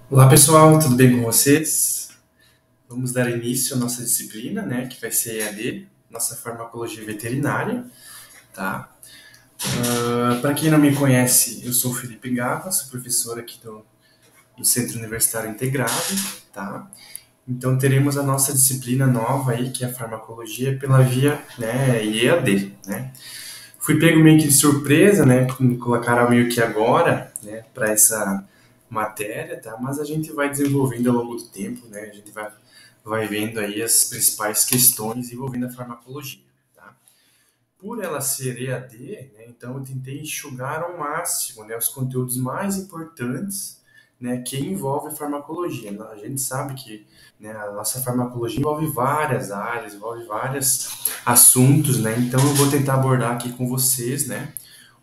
Olá pessoal, tudo bem com vocês? Vamos dar início à nossa disciplina, né, que vai ser EAD, nossa farmacologia veterinária, tá? Para quem não me conhece, eu sou o Felipe Gava, sou professor aqui do Centro Universitário Integrado, tá? Então teremos a nossa disciplina nova aí, que é a farmacologia pela via, né, EAD, né? Fui pego meio que de surpresa, né? Me colocaram meio que agora, né, para essa matéria, tá? Mas a gente vai desenvolvendo ao longo do tempo, né? A gente vai vendo aí as principais questões envolvendo a farmacologia, tá? Por ela ser EAD, né, então eu tentei enxugar ao máximo, né, os conteúdos mais importantes, né, que envolvem farmacologia. A gente sabe que, né, a nossa farmacologia envolve várias áreas, envolve vários assuntos, né, então eu vou tentar abordar aqui com vocês, né,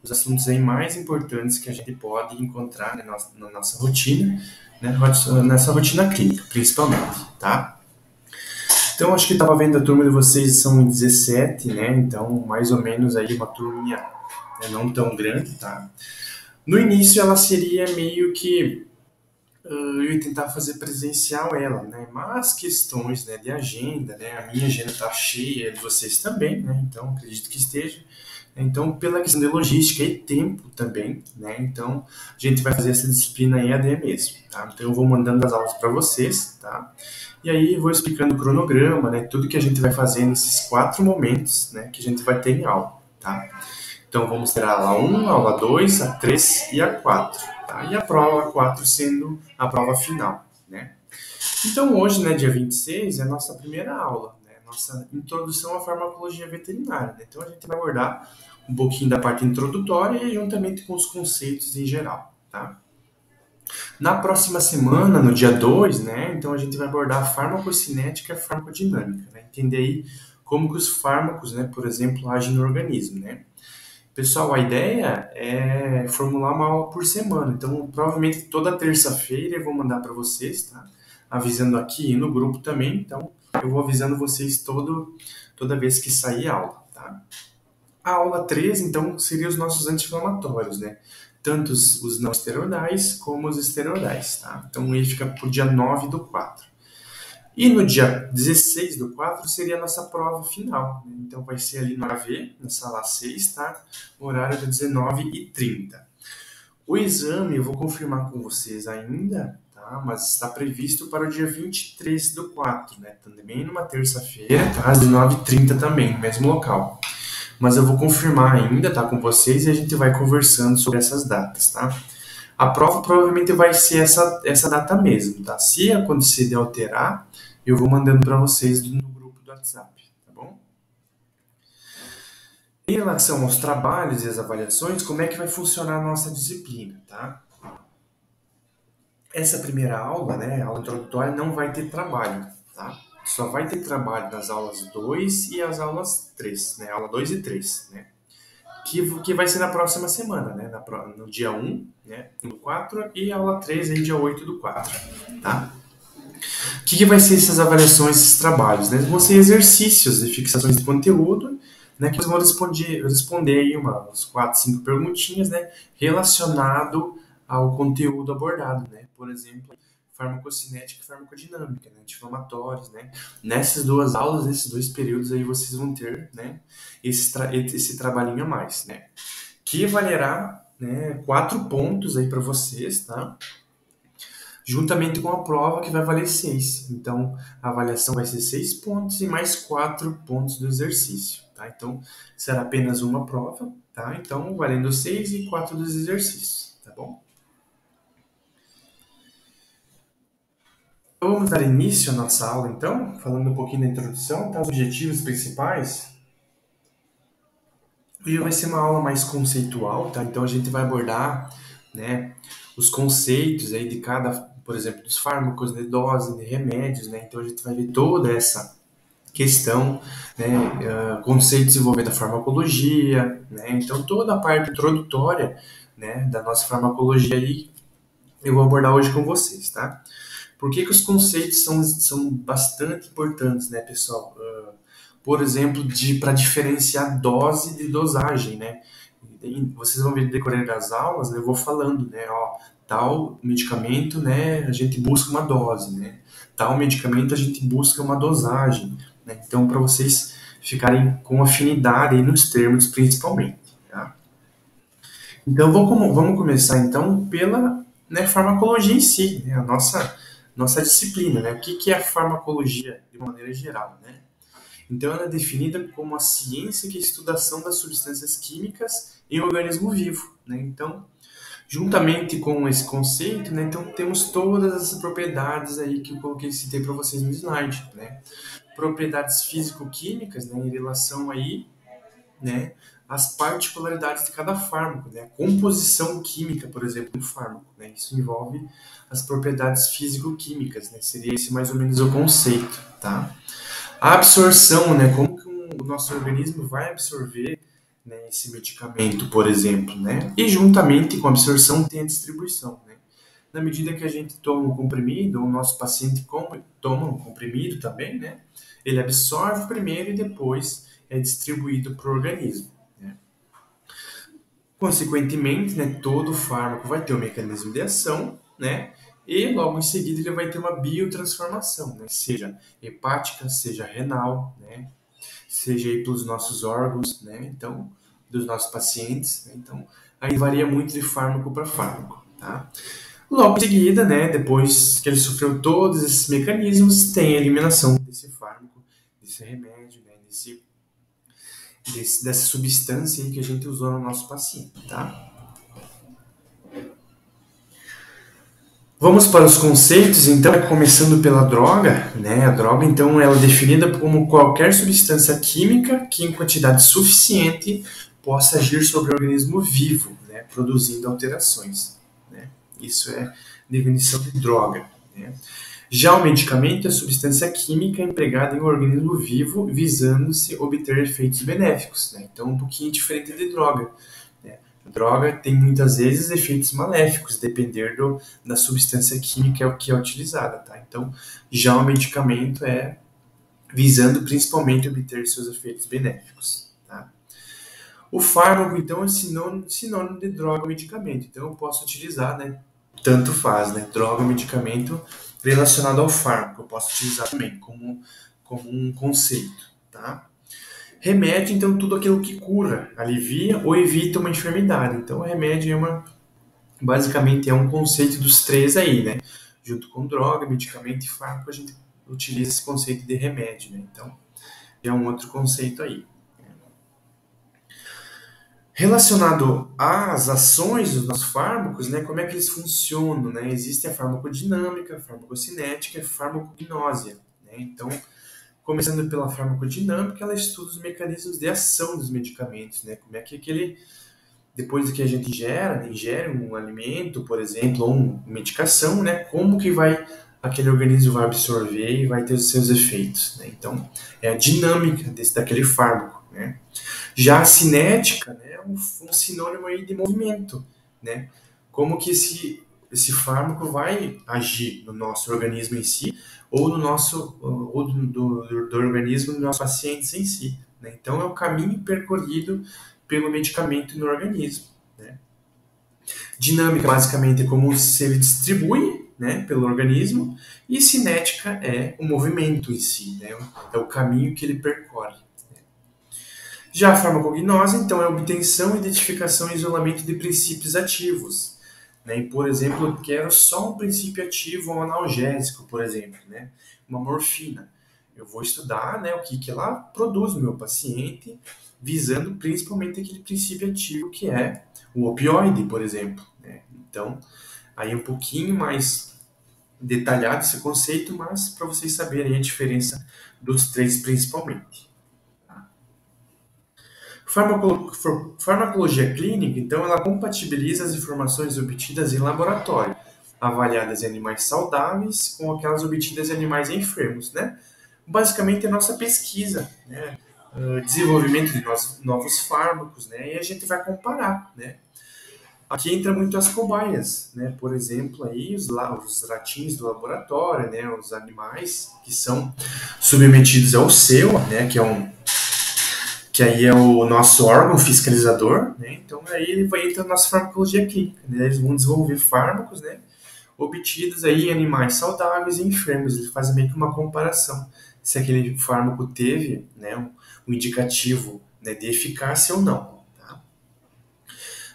os assuntos aí mais importantes que a gente pode encontrar, né, na nossa rotina, né, nessa rotina clínica, principalmente, tá? Então, acho que estava vendo a turma de vocês são 17, né? Então, mais ou menos aí uma turminha, né, não tão grande, tá? No início, ela seria meio que eu ia tentar fazer presencial ela, né? Mas questões, né, de agenda, né? A minha agenda tá cheia, de vocês também, né? Então, acredito que esteja. Então, pela questão de logística e tempo também, né? Então, a gente vai fazer essa disciplina EAD mesmo, tá? Então, eu vou mandando as aulas para vocês, tá? E aí, vou explicando o cronograma, né? Tudo que a gente vai fazer nesses 4 momentos, né? Que a gente vai ter em aula, tá? Então, vamos ter a aula 1, a aula 2, a 3 e a 4, tá? E a prova 4 sendo a prova final, né? Então, hoje, né, dia 26, é a nossa primeira aula, né? Nossa introdução à farmacologia veterinária, né? Então, a gente vai abordar um pouquinho da parte introdutória e juntamente com os conceitos em geral, tá? Na próxima semana, no dia 2, né, então a gente vai abordar a farmacocinética e a farmacodinâmica, né? Entender aí como que os fármacos, né, por exemplo, agem no organismo, né? Pessoal, a ideia é formular uma aula por semana, então provavelmente toda terça-feira eu vou mandar para vocês, tá? Avisando aqui e no grupo também, então eu vou avisando vocês toda vez que sair a aula, tá? A aula 3, então, seria os nossos anti-inflamatórios, né? Tanto os não esteroidais como os esteroidais, tá? Então, ele fica pro dia 9 do 4. E no dia 16 do 4 seria a nossa prova final, né? Então, vai ser ali no AV, na sala 6, tá? Horário de 19h30. O exame eu vou confirmar com vocês ainda, tá? Mas está previsto para o dia 23 do 4, né? Também numa terça-feira, tá? Às 19h30 também, no mesmo local. Mas eu vou confirmar ainda, tá, com vocês e a gente vai conversando sobre essas datas, tá? A prova provavelmente vai ser essa data mesmo, tá? Se acontecer de alterar, eu vou mandando para vocês no grupo do WhatsApp, tá bom? Em relação aos trabalhos e as avaliações, como é que vai funcionar a nossa disciplina, tá? Essa primeira aula, né, a aula introdutória, não vai ter trabalho, tá? Só vai ter trabalho nas aulas 2 e as aulas 3, né? Aula 2 e 3, né? Que vai ser na próxima semana, né? No dia 1, né? Do 4 e aula 3 aí, dia 8 do 4, tá? O que vai ser essas avaliações, esses trabalhos, né? Vão ser exercícios de fixações de conteúdo, né? Que vocês vão responder aí umas 4, 5 perguntinhas, né? Relacionado ao conteúdo abordado, né? Por exemplo, farmacocinética e farmacodinâmica, né? Anti-inflamatórios, né? Nessas duas aulas, nesses dois períodos aí, vocês vão ter, né? Esse trabalhinho a mais, né? Que valerá, né? 4 pontos aí para vocês, tá? Juntamente com a prova que vai valer 6. Então, a avaliação vai ser 6 pontos e mais 4 pontos do exercício, tá? Então, será apenas uma prova, tá? Então, valendo 6 e 4 dos exercícios, tá bom? Então, vamos dar início à nossa aula, então, falando um pouquinho da introdução, tá? Os objetivos principais. Hoje vai ser uma aula mais conceitual, tá? Então, a gente vai abordar, né, os conceitos aí de cada, por exemplo, dos fármacos, de dose, de remédios, né? Então, a gente vai ver toda essa questão, né, conceitos envolvendo a farmacologia, né? Então, toda a parte introdutória, né, da nossa farmacologia aí, eu vou abordar hoje com vocês, tá? Por que os conceitos são bastante importantes, né, pessoal? Por exemplo, para diferenciar dose de dosagem, né? Vocês vão ver no decorrer das aulas, né, eu vou falando, né, ó, tal medicamento, né, a gente busca uma dose, né, tal medicamento a gente busca uma dosagem, né, então para vocês ficarem com afinidade aí nos termos principalmente, tá? Então vamos começar então pela, né, farmacologia em si, né, a nossa disciplina, né, o que é a farmacologia de uma maneira geral, né? Então, ela é definida como a ciência que estuda a estudação das substâncias químicas em um organismo vivo, né? Então, juntamente com esse conceito, né, então temos todas as propriedades aí que eu coloquei, citei para vocês no slide, né? Propriedades físico-químicas, né, em relação aí, né, às particularidades de cada fármaco, né? A composição química, por exemplo, do fármaco, né? Isso envolve as propriedades físico-químicas, né? Seria esse mais ou menos o conceito, tá? A absorção, né? Como que o nosso organismo vai absorver, né, esse medicamento, por exemplo, né? E juntamente com a absorção tem a distribuição, né? Na medida que a gente toma um comprimido, o nosso paciente toma um comprimido também, né? Ele absorve primeiro e depois é distribuído para o organismo, né? Consequentemente, né, todo fármaco vai ter um mecanismo de ação, né? E logo em seguida ele vai ter uma biotransformação, né? Seja hepática, seja renal, né? Seja aí pelos nossos órgãos, né? Então, dos nossos pacientes, né? Então, aí varia muito de fármaco para fármaco, tá? Logo em seguida, né, depois que ele sofreu todos esses mecanismos, tem a eliminação desse fármaco, desse remédio, né, dessa substância aí que a gente usou no nosso paciente, tá? Vamos para os conceitos, então, começando pela droga, né? A droga, então, ela é definida como qualquer substância química que, em quantidade suficiente, possa agir sobre o organismo vivo, né? Produzindo alterações, né? Isso é definição de droga, né? Já o medicamento é a substância química empregada em um organismo vivo, visando-se obter efeitos benéficos, né? Então, um pouquinho diferente de droga, né? A droga tem muitas vezes efeitos maléficos, dependendo da substância química que é utilizada, tá? Então, já o medicamento é visando principalmente obter seus efeitos benéficos, tá? O fármaco, então, é sinônimo de droga ou medicamento. Então, eu posso utilizar, né? Tanto faz, né? Droga ou medicamento relacionado ao fármaco. Eu posso utilizar também como um conceito, tá? Remédio, então, tudo aquilo que cura, alivia ou evita uma enfermidade. Então, o remédio basicamente é um conceito dos três aí, né? Junto com droga, medicamento e fármaco, a gente utiliza esse conceito de remédio, né? Então, é um outro conceito aí. Relacionado às ações dos nossos fármacos, né? Como é que eles funcionam, né? Existe a farmacodinâmica, a farmacocinética e a farmacognósia, né? Então, começando pela farmacodinâmica, ela estuda os mecanismos de ação dos medicamentos, né? Como é que aquele, depois que a gente ingere um alimento, por exemplo, ou uma medicação, né? Como que aquele organismo vai absorver e vai ter os seus efeitos, né? Então, é a dinâmica daquele fármaco, né? Já a cinética, né, é um sinônimo aí de movimento, né? Como que esse fármaco vai agir no nosso organismo em si, ou no nosso, ou do organismo dos nossos pacientes em si, né? Então, é o caminho percorrido pelo medicamento no organismo, né? Dinâmica, basicamente, é como se ele distribui, né, pelo organismo, e cinética é o movimento em si, né? É o caminho que ele percorre. Já a farmacognose, então, é a obtenção, identificação e isolamento de princípios ativos, né? E, por exemplo, eu quero só um princípio ativo, um analgésico, por exemplo, né? Uma morfina. Eu vou estudar, né, o que ela produz no meu paciente, visando principalmente aquele princípio ativo que é o opioide, por exemplo, né? Então, aí é um pouquinho mais detalhado esse conceito, mas para vocês saberem a diferença dos três principalmente. Farmacologia clínica, então, ela compatibiliza as informações obtidas em laboratório, avaliadas em animais saudáveis, com aquelas obtidas em animais enfermos, né? Basicamente, é a nossa pesquisa, né? Desenvolvimento de novos fármacos, né? E a gente vai comparar, né? Aqui entra muito as cobaias, né? Por exemplo, aí os ratinhos do laboratório, né? Os animais que são submetidos ao SEUA, né? que aí é o nosso órgão fiscalizador, né? Então aí ele vai entrar na nossa farmacologia clínica, né? Eles vão desenvolver fármacos, né? Obtidos aí em animais saudáveis e enfermos. Eles fazem meio que uma comparação se aquele fármaco teve, né, um indicativo, né, de eficácia ou não. Tá?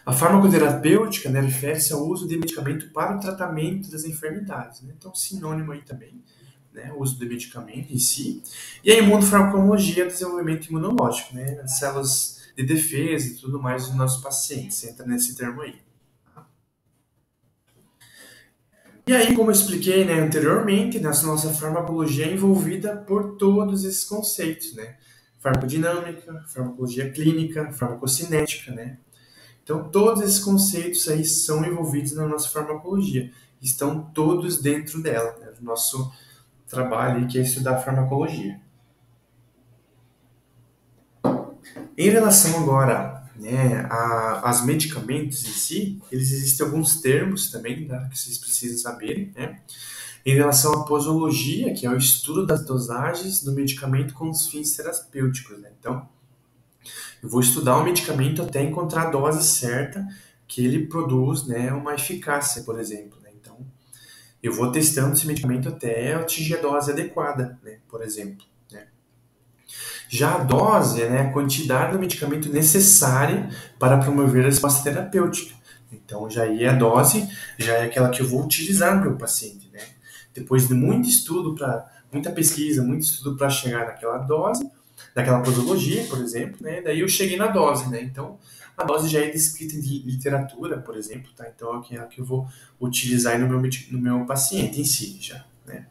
A farmacoterapêutica, né, refere-se ao uso de medicamento para o tratamento das enfermidades. Né? Então, sinônimo aí também, né, o uso de medicamento em si. E a imunofarmacologia, desenvolvimento imunológico, né, as células de defesa e tudo mais dos nossos pacientes. Entra nesse termo aí. E aí, como eu expliquei, né, anteriormente, nessa nossa farmacologia é envolvida por todos esses conceitos, né? Farmacodinâmica, farmacologia clínica, farmacocinética, né? Então, todos esses conceitos aí são envolvidos na nossa farmacologia. Estão todos dentro dela, né? Do nosso trabalho aí, que é estudar farmacologia. Em relação agora, né, aos medicamentos em si, eles existem alguns termos também, tá, que vocês precisam saberem, né? Em relação à posologia, que é o estudo das dosagens do medicamento com os fins terapêuticos, né? Então, eu vou estudar o medicamento até encontrar a dose certa que ele produz, né, uma eficácia, por exemplo, né? Então, eu vou testando esse medicamento até atingir a dose adequada, né, por exemplo, né? Já a dose, né, é a quantidade do medicamento necessária para promover a resposta terapêutica. Então, já aí a dose já é aquela que eu vou utilizar no meu paciente, né? Depois de muito estudo para muita pesquisa, muito estudo para chegar naquela dose, naquela posologia, por exemplo, né? Daí eu cheguei na dose, né? Então, a dose já é descrita em literatura, por exemplo, tá? Então, é a que eu vou utilizar aí no meu paciente em si, já, né?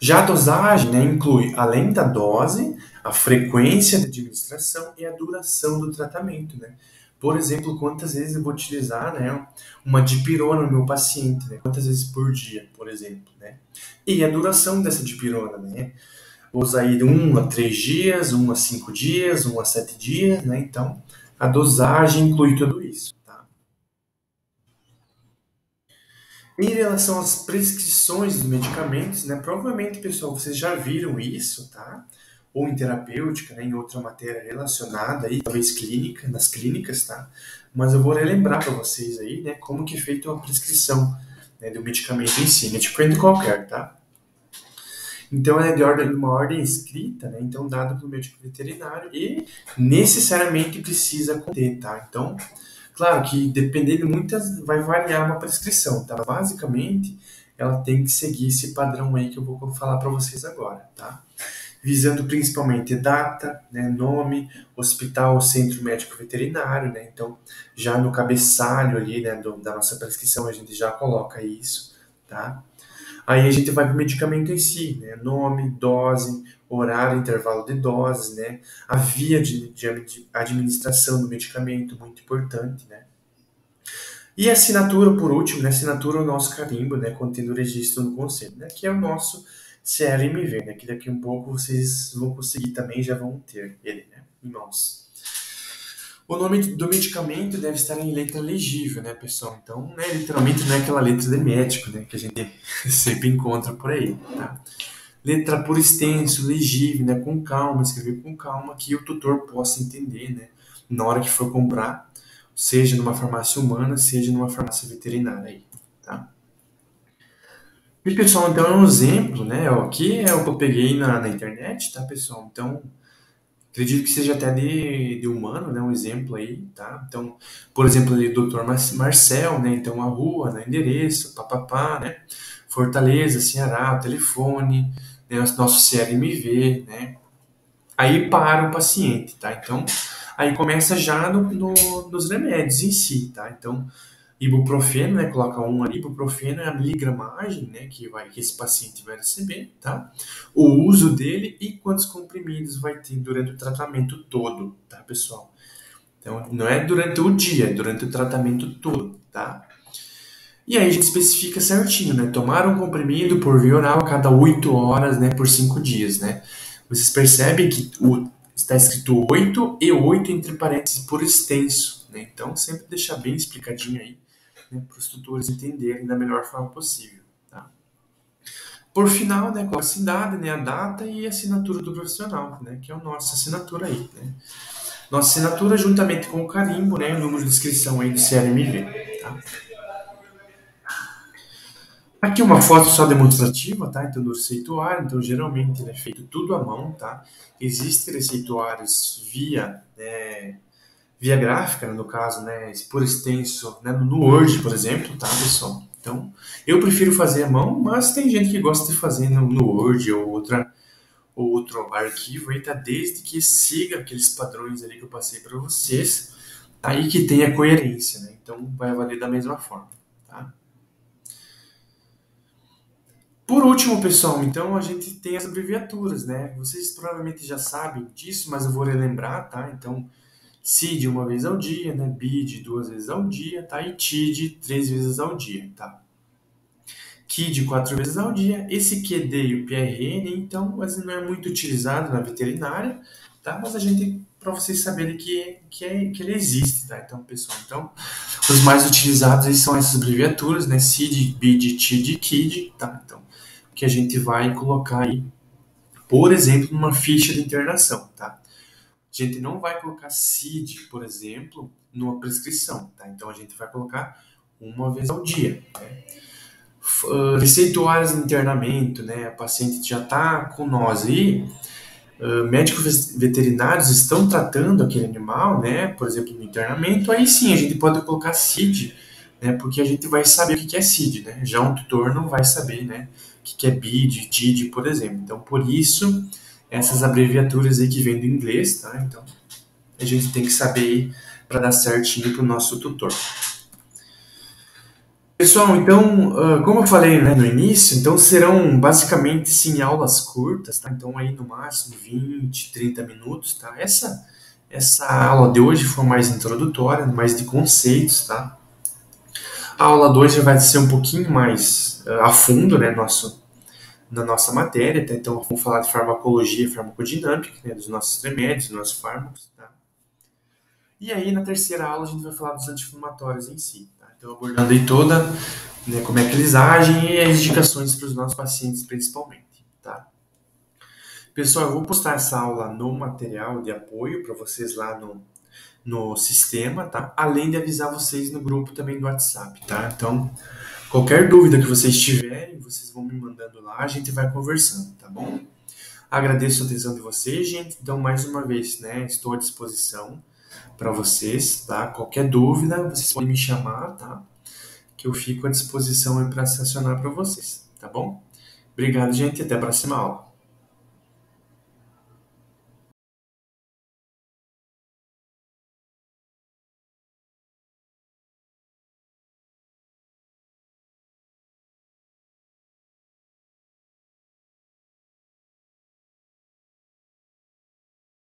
Já a dosagem, né, inclui, além da dose, a frequência de administração e a duração do tratamento, né? Por exemplo, quantas vezes eu vou utilizar, né, uma dipirona no meu paciente, né? Quantas vezes por dia, por exemplo, né? E a duração dessa dipirona, né? Vou usar aí de 1 a 3 dias, 1 a 5 dias, 1 a 7 dias, né? Então, a dosagem inclui tudo isso, tá? Em relação às prescrições dos medicamentos, né, provavelmente, pessoal, vocês já viram isso, tá? Ou em terapêutica, né, em outra matéria relacionada aí, talvez clínica, nas clínicas, tá? Mas eu vou relembrar para vocês aí, né, como que é feita uma prescrição, né, do medicamento em si, medicamento qualquer, tá? Então, é de uma ordem escrita, né, então dada pelo médico veterinário e necessariamente precisa conter, tá? Então, claro que dependendo muitas vai variar uma prescrição, tá? Basicamente, ela tem que seguir esse padrão aí que eu vou falar para vocês agora, tá? Visando principalmente data, né, nome, hospital, centro médico veterinário, né? Então, já no cabeçalho ali, né, da nossa prescrição a gente já coloca isso, tá? Aí a gente vai para o medicamento em si, né? Nome, dose, horário, intervalo de doses, né? A via de administração do medicamento, muito importante, né? E a assinatura, por último, né? Assinatura é o nosso carimbo, né? Contendo o registro no conselho, né? Que é o nosso CRMV, né? Que daqui a um pouco vocês vão conseguir também, já vão ter ele, né? Em mãos. O nome do medicamento deve estar em letra legível, né, pessoal? Então, né, literalmente não é aquela letra de médico, né? Que a gente sempre encontra por aí, tá? Letra por extenso, legível, né? Com calma, escrever com calma, que o tutor possa entender, né? Na hora que for comprar, seja numa farmácia humana, seja numa farmácia veterinária aí, tá? E pessoal, então é um exemplo, né? Ó, aqui é o que eu peguei na internet, tá, pessoal? Então, acredito que seja até de humano, né? Um exemplo aí, tá? Então, por exemplo, ali o Dr. Marcel, né? Então, a rua, né? Endereço, papapá, né? Fortaleza, Ceará, telefone, né? O nosso CRMV, né? Aí para o paciente, tá? Então, aí começa já nos remédios em si, tá? Então, ibuprofeno, né? Coloca um ali, ibuprofeno é a miligramagem, né? Que esse paciente vai receber, tá? O uso dele e quantos comprimidos vai ter durante o tratamento todo, tá, pessoal? Então, não é durante o dia, é durante o tratamento todo, tá? E aí a gente especifica certinho, né? Tomar um comprimido por via oral a cada 8 horas, né? Por 5 dias, né? Vocês percebem que está escrito 8 e 8 entre parênteses por extenso, né? Então, sempre deixar bem explicadinho aí, né? Para os tutores entenderem da melhor forma possível, tá? Por final, né, com a cidade, né, a data e a assinatura do profissional, né, que é a nossa assinatura aí, né. Nossa assinatura juntamente com o carimbo, né, o número de inscrição aí do CRMV, tá? Aqui uma foto só demonstrativa, tá? Então, do receituário, então geralmente ele é feito tudo à mão, tá? Existem receituários via gráfica, né, no caso, né, por extenso, né, no Word, por exemplo, tá, pessoal? Então, eu prefiro fazer à mão, mas tem gente que gosta de fazer no Word ou outro arquivo aí, tá? Desde que siga aqueles padrões ali que eu passei para vocês, aí que tenha coerência, né? Então, vai valer da mesma forma, tá? Por último, pessoal, então a gente tem as abreviaturas, né? Vocês provavelmente já sabem disso, mas eu vou relembrar, tá? Então, CID uma vez ao dia, né? BID duas vezes ao dia, tá? E TID três vezes ao dia, tá? KID quatro vezes ao dia. Esse QD e o PRN, então, mas não é muito utilizado na veterinária, tá? Mas a gente, para vocês saberem que ele existe, tá? Então, pessoal, então, os mais utilizados aí são essas abreviaturas, né? CID, BID, TID e KID, tá? Então, que a gente vai colocar aí, por exemplo, numa ficha de internação, tá? A gente não vai colocar CID, por exemplo, numa prescrição, tá? Então a gente vai colocar uma vez ao dia, né? Receituários de internamento, né? A paciente já está com nós aí, médicos veterinários estão tratando aquele animal, né? Por exemplo, no internamento, aí sim a gente pode colocar CID, né? Porque a gente vai saber o que é CID, né? Já um tutor não vai saber, né? O que é BID, TID, por exemplo. Então, por isso, essas abreviaturas aí que vêm do inglês, tá? Então, a gente tem que saber para dar certinho para o nosso tutor. Pessoal, então, como eu falei, né, no início, então serão basicamente sim aulas curtas, tá? Então aí no máximo 20, 30 minutos, tá? Essa aula de hoje foi mais introdutória, mais de conceitos, tá? A aula 2 já vai ser um pouquinho mais a fundo, né, na nossa matéria, tá? Então vamos falar de farmacologia e farmacodinâmica, né, dos nossos remédios, dos nossos fármacos, tá? E aí, na terceira aula, a gente vai falar dos anti-inflamatórios em si, tá? Então, abordando aí toda, né, como é que eles agem e as indicações para os nossos pacientes, principalmente, tá? Pessoal, eu vou postar essa aula no material de apoio para vocês lá no sistema, tá? Além de avisar vocês no grupo também do WhatsApp, tá? Então, qualquer dúvida que vocês tiverem, vocês vão me mandando lá, a gente vai conversando, tá bom? Agradeço a atenção de vocês, gente. Então, mais uma vez, né, estou à disposição para vocês, tá? Qualquer dúvida, vocês podem me chamar, tá? Que eu fico à disposição para estacionar para vocês, tá bom? Obrigado, gente, e até a próxima aula.